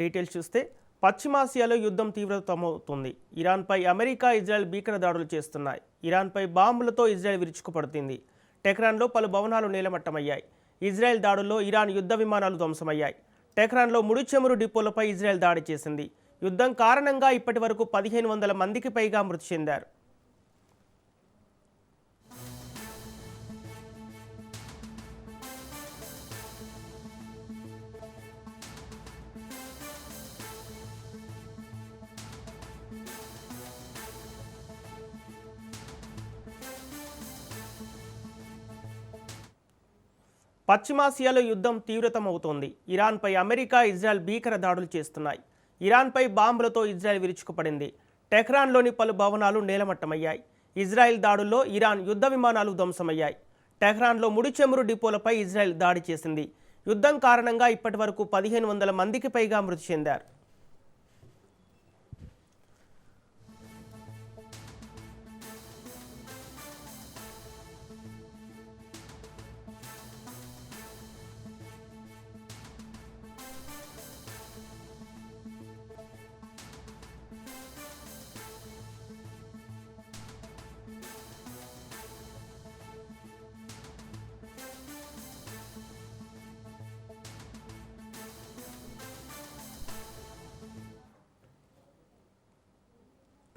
Details చూస్తే పశ్చిమాసియాలో యుద్ధం తీవ్రతమవుతుంది. ఇరాన్పై అమెరికా, ఇజ్రాయెల్ భీకర దాడులు చేస్తున్నాయి. ఇరాన్పై బాంబులతో ఇజ్రాయెల్ విరుచుకుపడుతుంది. టెహ్రాన్లో పలు భవనాలు నేలమట్టమయ్యాయి. ఇజ్రాయెల్ దాడుల్లో ఇరాన్ యుద్ధ విమానాలు ధ్వంసమయ్యాయి. టెహ్రాన్లో ముడి చమురు డిపోలపై ఇజ్రాయెల్ దాడి చేసింది. యుద్ధం కారణంగా ఇప్పటి వరకు 1500 మందికి పైగా మృతి చెందారు. పశ్చిమాసియాలో యుద్ధం తీవ్రతమవుతోంది. ఇరాన్పై అమెరికా, ఇజ్రాయెల్ భీకర దాడులు చేస్తున్నాయి. ఇరాన్పై బాంబులతో ఇజ్రాయెల్ విరుచుకుపడింది. టెహ్రాన్లోని పలు భవనాలు నేలమట్టమయ్యాయి. ఇజ్రాయెల్ దాడుల్లో ఇరాన్ యుద్ధ విమానాలు ధ్వంసమయ్యాయి. టెహ్రాన్లో ముడి చమురు డిపోలపై ఇజ్రాయెల్ దాడి చేసింది. యుద్ధం కారణంగా ఇప్పటి వరకు 1500 మందికి పైగా మృతి చెందారు.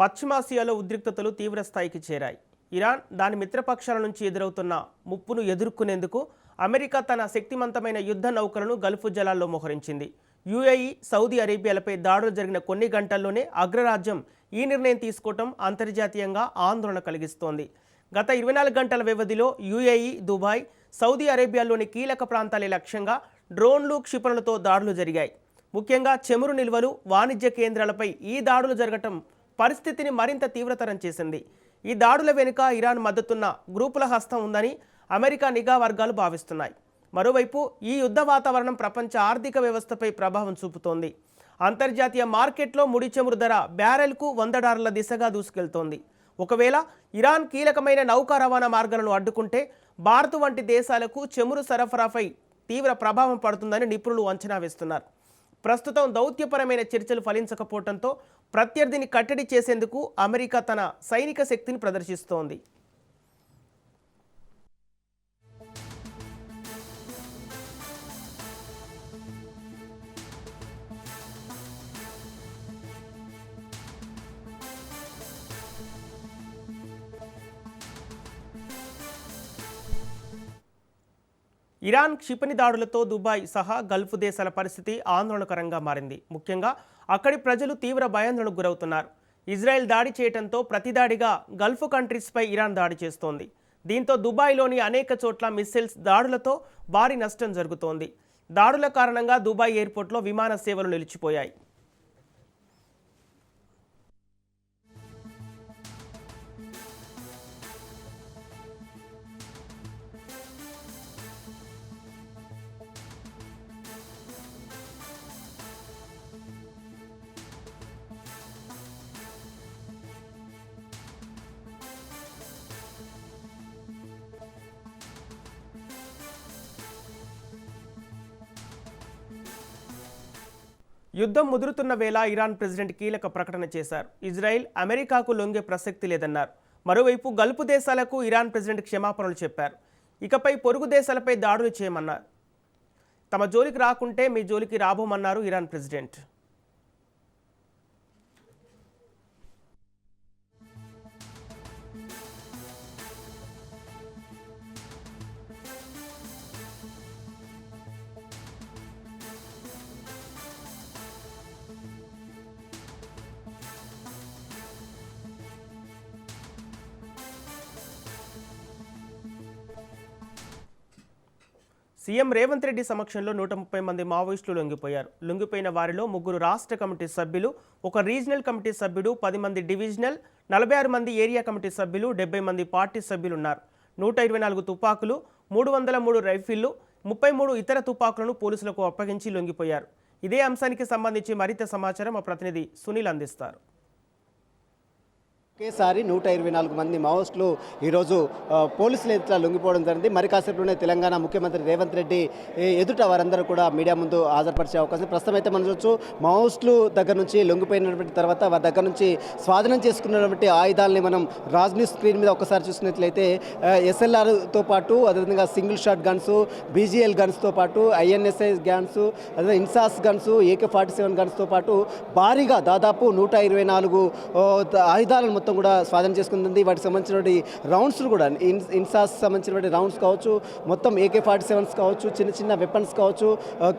పశ్చిమాసియాలో ఉద్రిక్తతలు తీవ్రస్థాయికి చేరాయి. ఇరాన్ దాని మిత్రపక్షాల నుంచి ఎదురవుతున్న ముప్పును ఎదుర్కొనేందుకు అమెరికా తన శక్తివంతమైన యుద్ధ నౌకలను గల్ఫ్ జలాల్లో మోహరించింది. యుఏఈ, సౌదీ అరేబియాలపై దాడులు జరిగిన కొన్ని గంటల్లోనే అగ్రరాజ్యం ఈ నిర్ణయం తీసుకోవటం అంతర్జాతీయంగా ఆందోళన కలిగిస్తోంది. గత 24 గంటల వ్యవధిలో యుఏఈ, దుబాయ్, సౌదీ అరేబియాలోని కీలక ప్రాంతాలే లక్ష్యంగా డ్రోన్లు, క్షిపణులతో దాడులు జరిగాయి. ముఖ్యంగా చమురు నిల్వలు, వాణిజ్య కేంద్రాలపై ఈ దాడులు జరగటం పరిస్థితిని మరింత తీవ్రతరం చేసింది. ఈ దాడుల వెనుక ఇరాన్ మద్దతున్న గ్రూపుల హస్తం ఉందని అమెరికా నిఘా వర్గాలు భావిస్తున్నాయి. మరోవైపు ఈ యుద్ధ వాతావరణం ప్రపంచ ఆర్థిక వ్యవస్థపై ప్రభావం చూపుతోంది. అంతర్జాతీయ మార్కెట్లో ముడి చమురు ధర బ్యారెల్కు $100 దిశగా దూసుకెళ్తోంది. ఒకవేళ ఇరాన్ కీలకమైన నౌకా రవాణా మార్గాలను అడ్డుకుంటే భారత్ వంటి దేశాలకు చమురు సరఫరాపై తీవ్ర ప్రభావం పడుతుందని నిపుణులు అంచనా వేస్తున్నారు. ప్రస్తుతం దౌత్యపరమైన చర్చలు ఫలించకపోవడంతో ప్రత్యర్థిని కట్టడి చేసేందుకు అమెరికా తన సైనిక శక్తిని ప్రదర్శిస్తోంది. ఇరాన్ క్షిపణి దాడులతో దుబాయ్ సహా గల్ఫ్ దేశాల పరిస్థితి ఆందోళనకరంగా మారింది. ముఖ్యంగా అక్కడి ప్రజలు తీవ్ర భయాందోళనకు గురవుతున్నారు. ఇజ్రాయెల్ దాడి చేయడంతో ప్రతిదాడిగా గల్ఫ్ కంట్రీస్పై ఇరాన్ దాడి చేస్తోంది. దీంతో దుబాయ్లోని అనేక చోట్ల మిస్సైల్స్ దాడులతో భారీ నష్టం జరుగుతోంది. దాడుల కారణంగా దుబాయ్ ఎయిర్పోర్ట్లో విమాన సేవలు నిలిచిపోయాయి. యుద్ధం ముదురుతున్న వేళ ఇరాన్ ప్రెసిడెంట్ కీలక ప్రకటన చేశారు. ఇజ్రాయెల్, అమెరికాకు లొంగే ప్రసక్తి లేదన్నారు. మరోవైపు గల్ఫ్ దేశాలకు ఇరాన్ ప్రెసిడెంట్ క్షమాపణలు చెప్పారు. ఇకపై పొరుగు దేశాలపై దాడులు చేయమన్నారు. తమ జోలికి రాకుంటే మీ జోలికి రాబోమన్నారు Iran president. CM Revanth Reddy సమక్షంలో 130 మంది మావోయిస్టులు లొంగిపోయారు. లొంగిపోయిన వారిలో 3 రాష్ట్ర కమిటీ సభ్యులు, 1 రీజనల్ కమిటీ సభ్యుడు, 10 మంది డివిజనల్, 46 మంది ఏరియా కమిటీ సభ్యులు, 70 మంది పార్టీ సభ్యులు ఉన్నారు. 124 తుపాకులు, 303 రైఫిళ్లు, 33 ఇతర తుపాకులను పోలీసులకు అప్పగించి లొంగిపోయారు. ఇదే అంశానికి సంబంధించి మరింత సమాచారం మా ప్రతినిధి సునీల్ అందిస్తారు. ఒకేసారి 124 మంది మావోయిస్టులు ఈరోజు పోలీసుల ఎదుట లొంగిపోవడం జరిగింది. మరి కాసేపులోనే తెలంగాణ ముఖ్యమంత్రి రేవంత్ రెడ్డి ఎదుట వారందరూ కూడా మీడియా ముందు హాజరుపరిచే అవకాశం. ప్రస్తుతం అయితే మనం చూడొచ్చు, మావోయిస్టులు దగ్గర నుంచి లొంగిపోయినటువంటి తర్వాత వారి దగ్గర నుంచి స్వాధీనం చేసుకున్నటువంటి ఆయుధాలని మనం రాజ్ న్యూస్ స్క్రీన్ మీద ఒకసారి చూసినట్లయితే ఎస్ఎల్ఆర్తో పాటు అదేవిధంగా సింగిల్ షాట్ గన్స్, బీజీఎల్ గన్స్తో పాటు ఐఎన్ఎస్ఐ గన్స్, అదే ఇన్సాస్ గన్స్, AK-47 గన్స్తో పాటు భారీగా దాదాపు 124 ఆయుధాలను మొత్తం కూడా స్వాధీనం చేసుకుంటుంది. వాటికి సంబంధించినటువంటి రౌండ్స్ కూడా ఇన్సాస్ సంబంధించినటువంటి రౌండ్స్ కావచ్చు, మొత్తం AK-47s కావచ్చు, చిన్న చిన్న వెపన్స్ కావచ్చు,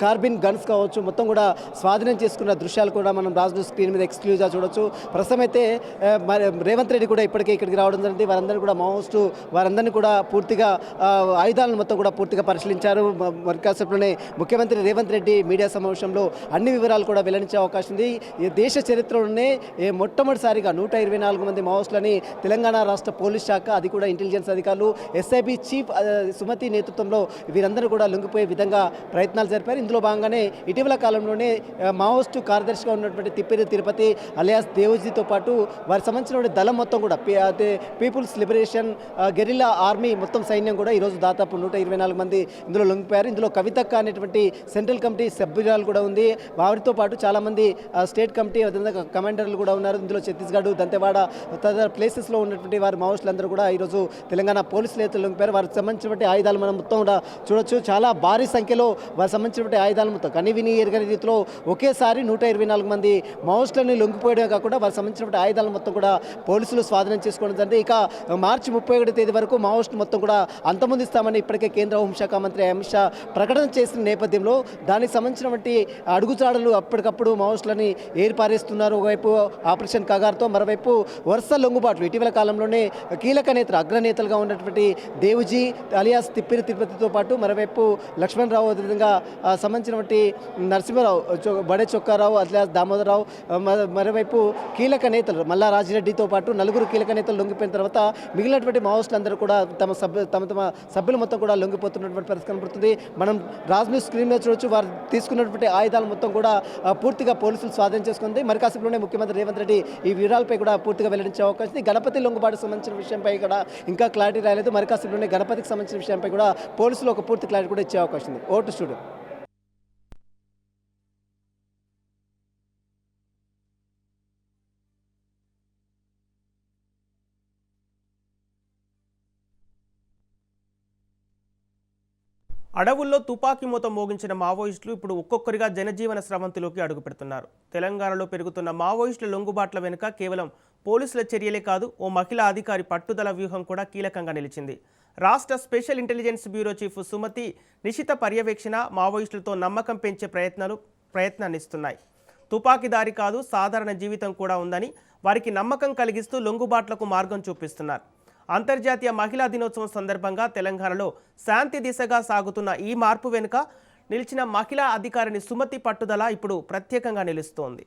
కార్బిన్ గన్స్ కావచ్చు, మొత్తం కూడా స్వాధీనం చేసుకున్న దృశ్యాలు కూడా మనం రాజు స్క్రీన్ మీద ఎక్స్క్లూజివ్గా చూడొచ్చు. ప్రస్తుతం అయితే రేవంత్ రెడ్డి కూడా ఇప్పటికే ఇక్కడికి రావడం జరిగింది. వారందరూ కూడా మావోయిస్టు వారందరినీ కూడా పూర్తిగా ఆయుధాలను మొత్తం కూడా పూర్తిగా పరిశీలించారు. మరి కాసేపులోనే ముఖ్యమంత్రి రేవంత్ రెడ్డి మీడియా సమావేశంలో అన్ని వివరాలు కూడా వెల్లడించే అవకాశం ఉంది. ఈ దేశ చరిత్రలోనే మొట్టమొదటిసారిగా 124 మంది మావోయిస్టులని తెలంగాణ రాష్ట్ర పోలీస్ శాఖ, అది కూడా ఇంటెలిజెన్స్ అధికారులు, SIB చీఫ్ సుమతి నేతృత్వంలో వీరందరూ కూడా లొంగిపోయే విధంగా ప్రయత్నాలు జరిపారు. ఇందులో భాగంగానే ఇటీవల కాలంలోనే మావోయిస్టు కార్యదర్శిగా ఉన్నటువంటి తిప్పిరి తిరుపతి అలియాస్ దేవ్జీతో పాటు వారికి సంబంధించిన దళం మొత్తం కూడా పీపుల్స్ లిబరేషన్ గెరిల్లా ఆర్మీ మొత్తం సైన్యం కూడా ఈరోజు దాదాపు 124 మంది ఇందులో లొంగిపోయారు. ఇందులో కవితక్క అనేటువంటి సెంట్రల్ కమిటీ సభ్యురాలు కూడా ఉంది. వారితో పాటు చాలామంది స్టేట్ కమిటీ అదేవిధంగా కమాండర్లు కూడా ఉన్నారు. ఇందులో ఛత్తీస్గఢ్, దంతెవాడ తదితర ప్లేసెస్లో ఉన్నటువంటి వారి మావోయిస్టులందరూ కూడా ఈరోజు తెలంగాణ పోలీసుల నేతలు లొంగిపోయారు. వారికి సంబంధించినటువంటి ఆయుధాలు మనం మొత్తం కూడా చూడొచ్చు. చాలా భారీ సంఖ్యలో వారికి సంబంధించినటువంటి ఆయుధాలు మొత్తం కనివిని ఎరగని రీతిలో ఒకేసారి 124 మంది మావోయిస్టులను లొంగిపోయడమే కాకుండా వారికి సంబంధించినటువంటి ఆయుధాలు మొత్తం కూడా పోలీసులు స్వాధీనం చేసుకోవడం జరిగింది. ఇక మార్చి 31 తేదీ వరకు మావోయిస్టు మొత్తం కూడా అంతమొందిస్తామని ఇప్పటికే కేంద్ర హోంశాఖ మంత్రి అమిత్ షా ప్రకటన చేసిన నేపథ్యంలో దానికి సంబంధించినటువంటి అడుగుజాడలు అప్పటికప్పుడు మావోయిస్టులని ఏర్పారేస్తున్నారు. ఒకవైపు ఆపరేషన్ కగార్తో, మరోవైపు వరుస లొంగుబాట్లు. ఇటీవల కాలంలోనే కీలక నేతలు, అగ్రనేతలుగా ఉన్నటువంటి దేవ్జీ అలియాస్ తిప్పిరి తిరుపతితో పాటు మరోవైపు లక్ష్మణరావు, అదేవిధంగా సంబంధించినటువంటి నరసింహరావు, బడే చొక్కారావు, అలియాస్ దామోదరరావు, మరోవైపు కీలక నేతలు మల్లా రాజిరెడ్డితో పాటు నలుగురు కీలక నేతలు లొంగిపోయిన తర్వాత మిగిలినటువంటి మావోయిస్టులందరూ కూడా తమ సభ్యులు మొత్తం కూడా లొంగిపోతున్నటువంటి పరిస్థితి కనబడుతుంది. మనం రాజ్ న్యూస్ స్క్రీన్ మీద చూడొచ్చు. వారు తీసుకున్నటువంటి ఆయుధాలు మొత్తం కూడా పూర్తిగా పోలీసులు స్వాధీనం చేసుకుంది. మరి కాసేపులోనే ముఖ్యమంత్రి రేవంత్ రెడ్డి ఈ వివరాలపై కూడా పూర్తిగా వెల్లడించే అవకాశం ఉంది. గణపతి లొంగుబాటుకు సంబంధించిన విషయంపై కూడా ఇంకా క్లారిటీ రాలేదు. మరి కాసేపులోనే గణపతికి సంబంధించిన విషయంపై కూడా పోలీసులు ఒక పూర్తి క్లారిటీ కూడా ఇచ్చే అవకాశం ఉంది. Vote studio. అడవుల్లో తుపాకీ మూత మోగించిన మావోయిస్టులు ఇప్పుడు ఒక్కొక్కరిగా జనజీవన స్రవంతిలోకి అడుగుపెడుతున్నారు. తెలంగాణలో పెరుగుతున్న మావోయిస్టుల లొంగుబాట్ల వెనుక కేవలం పోలీసుల చర్యలే కాదు, ఓ మహిళా అధికారి పట్టుదల వ్యూహం కూడా కీలకంగా నిలిచింది. రాష్ట్ర special intelligence bureau chief Sumathi నిశిత పర్యవేక్షణ మావోయిస్టులతో నమ్మకం పెంచే ప్రయత్నాన్నిస్తున్నాయి. తుపాకీదారి కాదు, సాధారణ జీవితం కూడా ఉందని వారికి నమ్మకం కలిగిస్తూ లొంగుబాట్లకు మార్గం చూపిస్తున్నారు. అంతర్జాతీయ మహిళా దినోత్సవం సందర్భంగా తెలంగాణలో శాంతి దిశగా సాగుతున్న ఈ మార్పు వెనుక నిలిచిన మహిళా అధికారిని సుమతి పట్టుదల ఇప్పుడు ప్రత్యేకంగా నిలుస్తోంది.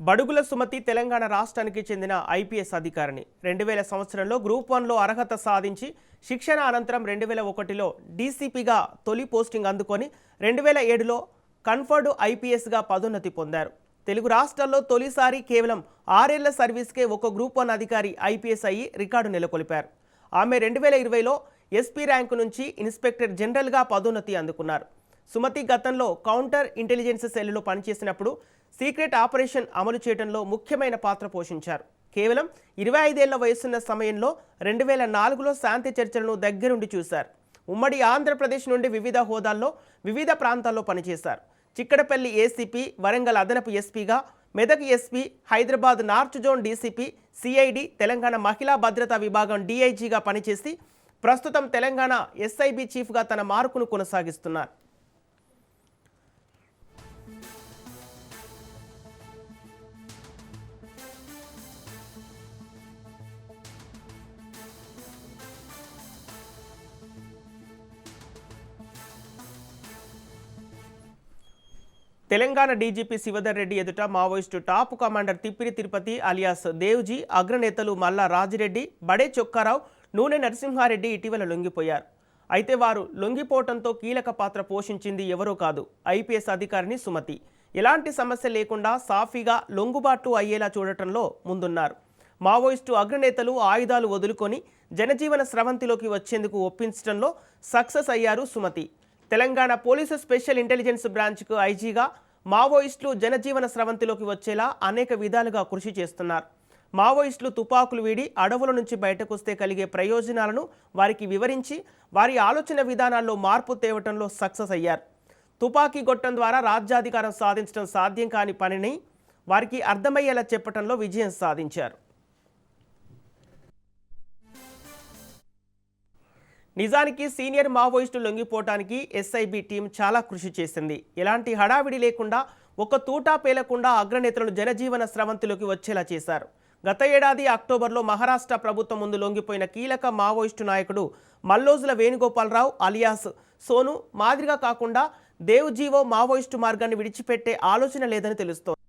బడుగుల సుమతి తెలంగాణ రాష్ట్రానికి చెందిన IPS అధికారిని. 2000 సంవత్సరంలో గ్రూప్ 1లో అర్హత సాధించి శిక్షణ అనంతరం 2001లో DCPగా తొలి పోస్టింగ్ అందుకొని 2007లో కన్ఫర్డ్ IPSగా పదోన్నతి పొందారు. తెలుగు రాష్ట్రాల్లో తొలిసారి కేవలం 6 ఏళ్ల సర్వీస్కే ఒక గ్రూప్ 1 అధికారి IPS అయ్యి రికార్డు నెలకొల్పారు. ఆమె 2020లో SP ర్యాంకు నుంచి ఇన్స్పెక్టర్ జనరల్గా పదోన్నతి అందుకున్నారు. సుమతి గతంలో కౌంటర్ ఇంటెలిజెన్స్ సెల్లో పనిచేసినప్పుడు సీక్రెట్ ఆపరేషన్ అమలు చేయడంలో ముఖ్యమైన పాత్ర పోషించారు. కేవలం 25 ఏళ్ల వయసున్న సమయంలో 2004లో శాంతి చర్చలను దగ్గరుండి చూశారు. ఉమ్మడి ఆంధ్రప్రదేశ్ నుండి వివిధ హోదాల్లో వివిధ ప్రాంతాల్లో పనిచేశారు. చిక్కడపల్లి ACP, వరంగల్ అదనపు SPగా, Medak SP, Hyderabad north zone DCP, CID, Telangana మహిళా భద్రతా విభాగం DIGగా పనిచేసి ప్రస్తుతం తెలంగాణ SIB చీఫ్గా తన మార్కును కొనసాగిస్తున్నారు. తెలంగాణ డీజీపీ శివధర్ రెడ్డి ఎదుట Maoist top commander Tippiri Tirupati alias Devji, అగ్రనేతలు మల్లా రాజిరెడ్డి, బడే చొక్కారావు, నూనె నరసింహారెడ్డి ఇటీవల లొంగిపోయారు. అయితే వారు లొంగిపోవడంతో కీలక పాత్ర పోషించింది ఎవరో కాదు, ఐపీఎస్ అధికారిని సుమతి. ఎలాంటి సమస్య లేకుండా సాఫీగా లొంగుబాటు అయ్యేలా చూడటంలో ముందున్నారు. మావోయిస్టు అగ్రనేతలు ఆయుధాలు వదులుకొని జనజీవన స్రవంతిలోకి వచ్చేందుకు ఒప్పించడంలో సక్సెస్ అయ్యారు Sumathi. Telangana police special intelligence బ్రాంచ్కు ఐజీగా మావోయిస్టులు జనజీవన స్రవంతిలోకి వచ్చేలా అనేక విధాలుగా కృషి చేస్తున్నారు. మావోయిస్టులు తుపాకులు వీడి అడవుల నుంచి బయటకు వస్తే కలిగే ప్రయోజనాలను వారికి వివరించి వారి ఆలోచన విధానాల్లో మార్పు తేవటంలో సక్సెస్ అయ్యారు. తుపాకీ గొట్టం ద్వారా రాజ్యాధికారం సాధించడం సాధ్యం కాని పనిని వారికి అర్థమయ్యేలా చెప్పటంలో విజయం సాధించారు. నిజానికి సీనియర్ మావోయిస్టు లొంగిపోవటానికి ఎస్ఐబి టీం చాలా కృషి చేసింది. ఎలాంటి హడావిడి లేకుండా ఒక తూటా పేలకుండా అగ్రనేతలను జనజీవన స్రవంతిలోకి వచ్చేలా చేశారు. గత ఏడాది అక్టోబర్లో మహారాష్ట్ర ప్రభుత్వం ముందు లొంగిపోయిన కీలక మావోయిస్టు నాయకుడు మల్లోజుల వేణుగోపాలరావు అలియాస్ సోను మాదిరిగా కాకుండా దేవ్జీవో మావోయిస్టు మార్గాన్ని విడిచిపెట్టే ఆలోచన లేదని తెలుస్తోంది.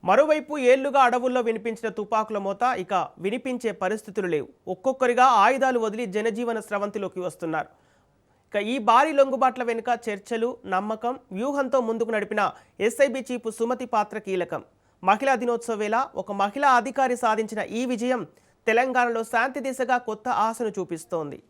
మరోవైపు ఏళ్లుగా అడవుల్లో వినిపించిన తుపాకుల మోత ఇక వినిపించే పరిస్థితులు లేవు. ఒక్కొక్కరిగా ఆయుధాలు వదిలి జనజీవన స్రవంతిలోకి వస్తున్నారు. ఇక ఈ భారీ లొంగుబాట్ల వెనుక చర్చలు, నమ్మకం, వ్యూహంతో ముందుకు నడిపిన ఎస్ఐబి చీఫ్ సుమతి పాత్ర కీలకం. మహిళా దినోత్సవ వేళ ఒక మహిళా అధికారి సాధించిన ఈ విజయం తెలంగాణలో శాంతి దిశగా కొత్త ఆశను చూపిస్తోంది.